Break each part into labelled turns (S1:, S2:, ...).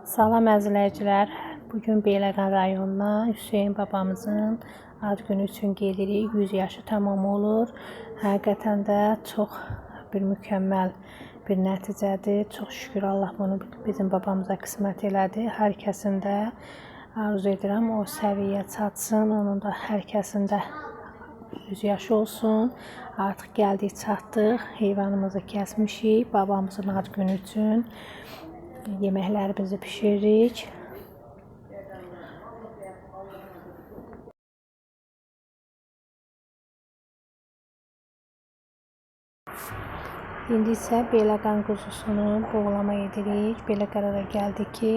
S1: Salam əzizləyicilər. Bugün Beyləqan rayonuna Hüseyin babamızın ad günü üçün gedirik. 100 yaşı tamam olur. Həqiqətən də çox bir mükəmməl bir nəticədir. Çox şükür Allah bunu bizim babamıza qismət elədi. Hər kəsin də arzu edirəm o səviyyəyə çatsın. Onun da hər kəsin də 100 yaşı olsun. Artıq gəldik, çatdıq. Heyvanımızı kəsmişik. Babamızın ad günü üçün yeməklərimizi pişiririk. İndi isə Beyləqan quzusunu boğlama edirik. Belə qərara gəldik ki,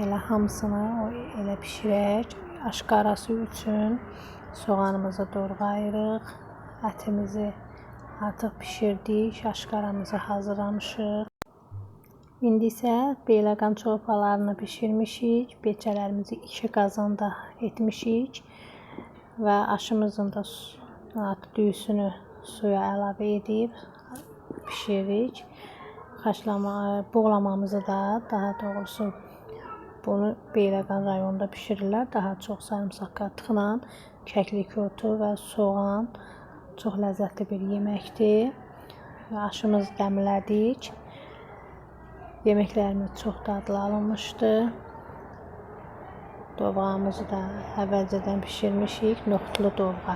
S1: elə hamısını elə pişirək. Aşqarası üçün soğanımızı doğrayırıq. Ətimizi artıq pişirdik. Aşqaramızı hazırlamışıq. İndi isə Beyləqan çorbalarını pişirmişik. Becələrimizi 2 qazanda etmişik. Və aşımızın da düyüsünü suya əlavə edib pişiririk. Boğlamamızı da, daha doğrusu bunu Beyləqan rayonunda pişirirlər. Daha çox sarımsaq qatıqla, kəklik otu və soğan çox ləzzətli bir yeməkdir. Aşımızı dəmlədik. Yeməklərimiz çox dadlı alınmışdı. Dovğamızı da əvvəlcədən pişirmişik. Noxudlu dovğa.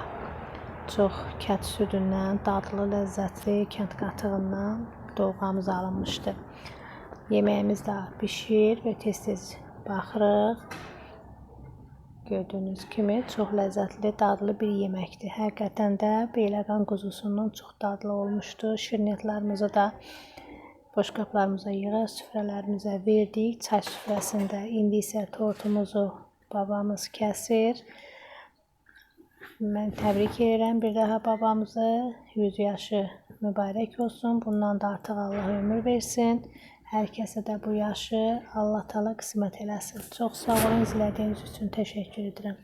S1: Çox kət südündən, dadlı, ləzzətli, kənd qatığından dovğamız alınmışdı. Yeməyimiz də pişir və tez-tez baxırıq. Gördüyünüz kimi çox ləzzətli, dadlı bir yeməkdir. Həqiqətən də Beyləqan quzusundan çox dadlı olmuşdu. Şirniyyatlarımızı da boşqablarımıza yığıb süfrələrimizə verdik. Çay süfrəsində. İndi isə tortumuzu babamız kəsir. Mən təbrik edirəm bir daha babamızı. 100 yaşı mübarək olsun. Bundan da artıq Allah ömür versin. Hər kəsə də bu yaşı Allah Taala qismət eləsin. Çox sağ olun, izlədiyiniz üçün təşəkkür edirəm.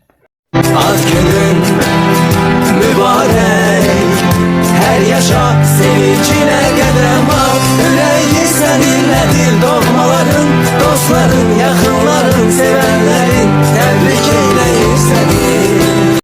S2: Az günün mübarək, hər yaşa sevincinə qədər.